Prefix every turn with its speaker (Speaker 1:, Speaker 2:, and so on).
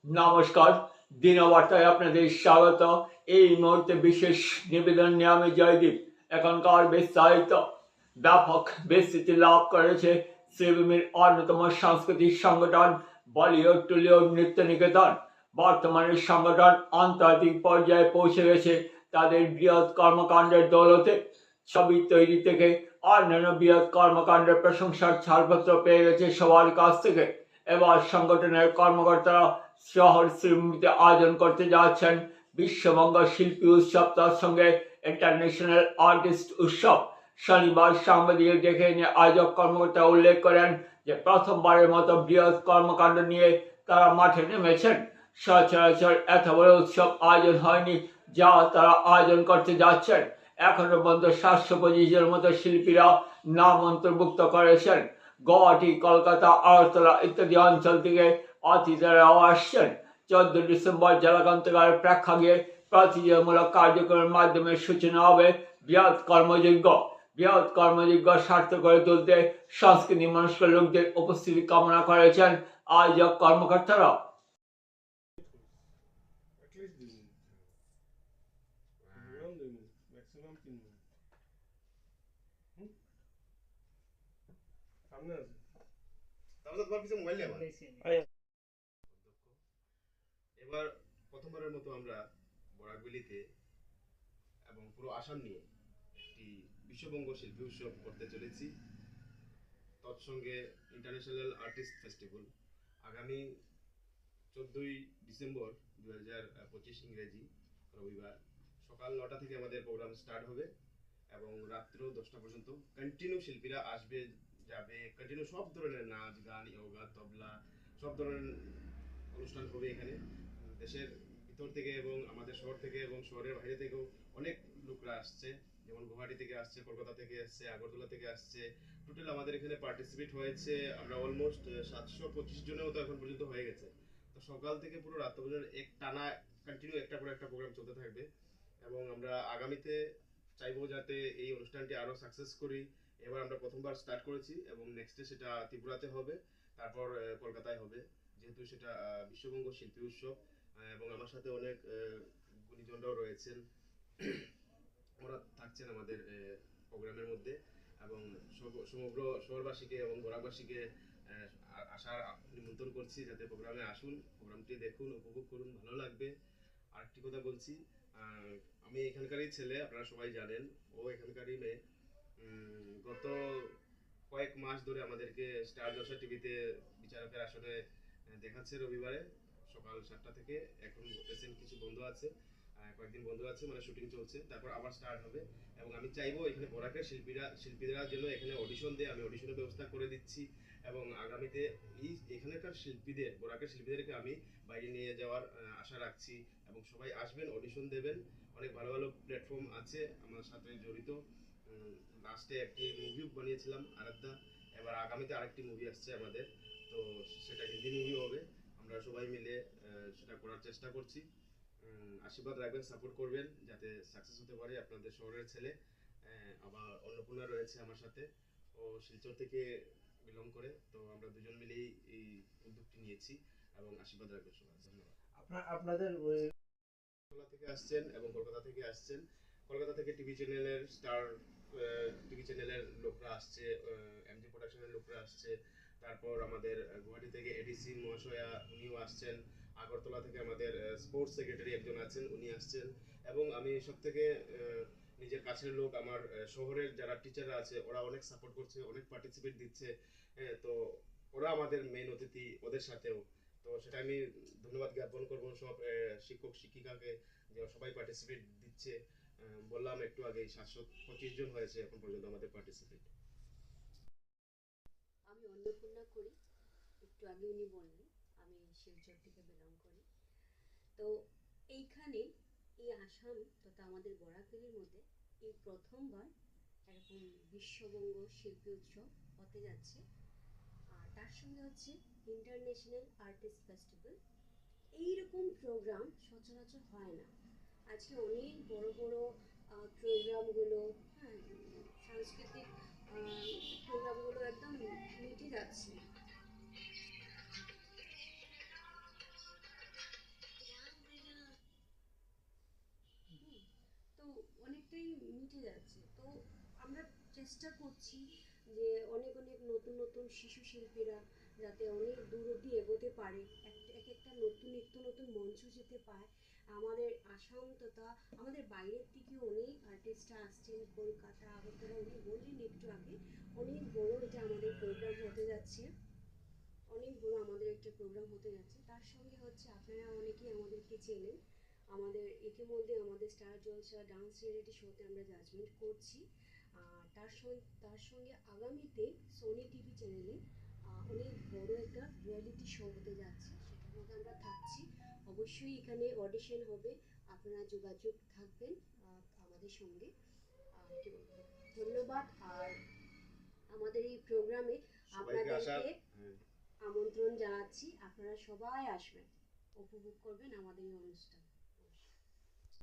Speaker 1: নমস্কার, দিনবার্তায় আপনাদের স্বাগত। এই মুহূর্তে বিশেষ নিবেদন নিয়ে আমি জয়দীপ। এখনকার বিস্তারিত ব্যাপক বিস্তৃতি লাভ করেছে শ্রীভূমির অন্যতম সাংস্কৃতিক সংগঠন বলিউড টলিউড নৃত্য নিকেতন। বর্তমানে সংগঠন আন্তর্জাতিক পর্যায়ে পৌঁছে গেছে তাদের বৃহৎ কর্মকাণ্ডের দৌলতে। ছবি তৈরি থেকে অন্যান্য বৃহৎ কর্মকাণ্ডের প্রশংসার ছাড়পত্র পেয়ে গেছে সবার কাছ থেকে। এবার সংগঠনের কর্মকর্তারা শহর শ্রীভূমিতে আয়োজন করতে যাচ্ছেন বিশ্ববঙ্গ শিল্পী উৎসব, তার সঙ্গে ইন্টারন্যাশনাল আর্টিস্ট উৎসব। শনিবার সাংবাদিকদের ডেকে নিয়ে আয়োজক কর্মকর্তা উল্লেখ করেন যে প্রথমবারের মতো বৃহৎ কর্মকাণ্ড নিয়ে তারা মাঠে নেমেছেন। সচরাচর এত বড় উৎসব আয়োজন হয়নি যা তারা আয়োজন করতে যাচ্ছেন। এখনো পর্যন্ত 725 জনের মতো শিল্পীরা নাম অন্তর্ভুক্ত করেছেন। গুয়াহাটি, কলকাতা, আগরতলা ইত্যাদি অঞ্চল থেকে অতিথিরাও আসছেন। 14 ডিসেম্বর জেলা গ্রন্থাগারের প্রেক্ষাগৃহে প্রতিযোগিতামূলক কার্যক্রমের মাধ্যমে সূচনা হবে বৃহৎ কর্মযজ্ঞ। বৃহৎ কর্মযজ্ঞ সার্থক করে তুলতে সংস্কৃতি মনস্ক লোকদের উপস্থিতি কামনা করেছেন আয়োজক কর্মকর্তারা।
Speaker 2: এবার প্রথমবারের মতো আমরা বরাকবিলিতে এবং পুরো আসাম নিয়ে একটি বিশ্ববঙ্গ শিল্পী উৎসব করতে চলেছি। তৎসঙ্গে ইন্টারন্যাশনাল আর্টিস্ট ফেস্টিভ্যাল আগামী 14ই ডিসেম্বর 2025 ইংরেজি রবিবার সকাল 9টা থেকে আমাদের প্রোগ্রাম স্টার্ট হবে এবং রাত্র 10টা পর্যন্ত কন্টিনিউ শিল্পীরা আসবে যাবে। কন্টিনিউ সব ধরনের নাচ গান ইয়োগা তবলা সব ধরনের অনুষ্ঠান হবে এখানে। দেশের ভিতর থেকে এবং আমাদের শহর থেকে এবং শহরের বাইরে থেকেও অনেক লোকরা আসছে, যেমন গুয়াহাটি থেকে আসছে, কলকাতা থেকে আসছে, আগরতলা থেকে আসছে। টোটাল আমাদের এখানে পার্টিসিপেট হয়েছে আমরা অলমোস্ট 725 জনের মতো এখন পর্যন্ত হয়ে গেছে। তো সকাল থেকে পুরো রাত পর্যন্ত এক টানা কন্টিনিউ একটা পর একটা প্রোগ্রাম চলতে থাকবে এবং আমরা আগামীতে চাইবো যাতে এই অনুষ্ঠানটি আরো সাকসেস করি। এবার আমরা প্রথমবার স্টার্ট করেছি এবং নেক্সটে সেটা ত্রিপুরাতে হবে, তারপর কলকাতায় হবে, যেহেতু সেটা বিশ্ববঙ্গ শিল্পী উৎসব। এবং আমার সাথে অনেক গুণীজনরাও রয়েছেন, ওরা থাকছেন আমাদের প্রোগ্রামের মধ্যে এবং সমগ্র শহরবাসীকে এবং বরাকবাসীকে আসার নিমন্ত্রণ করছি যাতে প্রোগ্রামে আসুন, প্রোগ্রামটি দেখুন, উপভোগ করুন, ভালো লাগবে। আরেকটি কথা বলছি, আমি এখানকারই ছেলে, আপনারা সবাই জানেন, ও এখানকারই মেয়ে। গত কয়েক মাস ধরে আমাদেরকে স্টার জলসা টিভিতে বিচারকের আসনে দেখাচ্ছে রবিবারে সকাল 7টা থেকে। এখন রিসেন্ট কিছু বন্ধ আছে, কয়েকদিন বন্ধ আছে, মানে শুটিং চলছে, তারপর আবার স্টার্ট হবে। এবং আমি চাইবো এখানে বরাকের শিল্পীরা যেন এখানে অডিশন দেয়, আমি অডিশনের ব্যবস্থা করে দিচ্ছি এবং আগামীতে এখানকার শিল্পীদের, বরাকের শিল্পীদেরকে আমি বাইরে নিয়ে যাওয়ার আশা রাখছি এবং সবাই আসবেন, অডিশন দেবেন। অনেক ভালো ভালো প্ল্যাটফর্ম আছে আমার সাথে জড়িত। লাস্টে একটি মুভি বানিয়েছিলাম আরাধ্যা, এবার আগামীতে আরেকটি মুভি আসছে আমাদের, তো সেটা হিন্দি মুভি হবে। আমরা সবাই মিলে সেটা করার চেষ্টা করছি। আশীর্বাদ রাখবেন, সাপোর্ট করবেন যাতে সাকসেস হতে পারে। আপনাদের শহরের ছেলে। আবার অন্নপূর্ণা রয়েছে আমার সাথে, ও শিলচর থেকে বিলং করে, তো আমরা দুজন মিলেই এই উদ্যোগটি নিয়েছি এবং আশীর্বাদ রাখবেন সবাই। ধন্যবাদ। আপনাদের কলকাতা থেকে আসছেন এবং কলকাতা থেকে আসছেন, কলকাতা থেকে টিভি চ্যানেলের লোকরা আসছে, এমজি প্রোডাকশনের লোকরা আসছে, তারপর আমাদের গুয়াহাটি থেকে এডিসি মহাশয়া উনিও আসছেন, আগরতলা থেকে আমাদের স্পোর্টস সেক্রেটারি একজন আছেন উনি আসছেন, এবং আমি সব থেকে নিজের কাছের লোক আমার শহরের যারা টিচাররা আছে ওরা অনেক সাপোর্ট করছে, অনেক পার্টিসিপেট দিচ্ছে। তো ওরা আমাদের মেইন অতিথি, ওদের সাথেও। তো সেটা আমি ধন্যবাদ জ্ঞাপন করবো সব শিক্ষক শিক্ষিকাকে যে সবাই পার্টিসিপেট দিচ্ছে। বললাম একটু আগে 725 জন হয়েছে এখন পর্যন্ত আমাদের পার্টিসিপেট।
Speaker 3: আমি অন্নপূর্ণা করি, একটু আগে উনি বললেন আমি শিলচর থেকে বিলং করি। তো এইখানে এই আসাম তথা আমাদের বরাকভেলির মধ্যে এই প্রথমবার এরকম বিশ্ববঙ্গ শিল্পী উৎসব হতে যাচ্ছে। আর তার সঙ্গে হচ্ছে ইন্টারন্যাশনাল আর্টিস্ট ফেস্টিভ্যাল। এইরকম প্রোগ্রাম সচরাচর হয় না। আজকে অনেক বড় বড় প্রোগ্রামগুলো, হ্যাঁ, সাংস্কৃতিক প্রোগ্রামগুলো একদম মিটে যাচ্ছে। চেষ্টা করছি যে অনেক অনেক নতুন নতুন শিশু শিল্পীরা যাতে অনেক দূর অব্দি এগোতে পারে, এক একটা নতুন নিত্য নতুন মঞ্চ যেতে পায়। আমাদের আসাম তথা আমাদের বাইরের থেকে অনেক আর্টিস্টরা আসছেন, কলকাতা, আগরতলা, উনি বললেন একটু আগে, অনেক বড় এটা আমাদের প্রোগ্রাম হতে যাচ্ছে, অনেক বড় আমাদের একটা প্রোগ্রাম হতে যাচ্ছে। তার সঙ্গে হচ্ছে আপনারা অনেকেই আমাদেরকে চেনেন, আমাদের ইতিমধ্যে আমাদের স্টার জলসা ডান্স রিয়েলিটি শোতে আমরা জাজমেন্ট করছি। আর তার সঙ্গে আগামীতে সোনি টিভি চ্যানেলে অনেক বড় একটা রিয়েলিটি শো হতে যাচ্ছে, সেটার মধ্যে আমরা থাকছি। অবশ্যই এখানে অডিশন হবে, আপনারা যোগাযোগ থাকবেন আমাদের সঙ্গে। কি বলবো, ধন্যবাদ। আর আমাদের এই প্রোগ্রামে
Speaker 2: সবাইকে আসার
Speaker 3: আপনাদেরকে আমন্ত্রণ জানাচ্ছি, আপনারা সবাই আসবেন, উপভোগ করবেন আমাদের এই অনুষ্ঠান।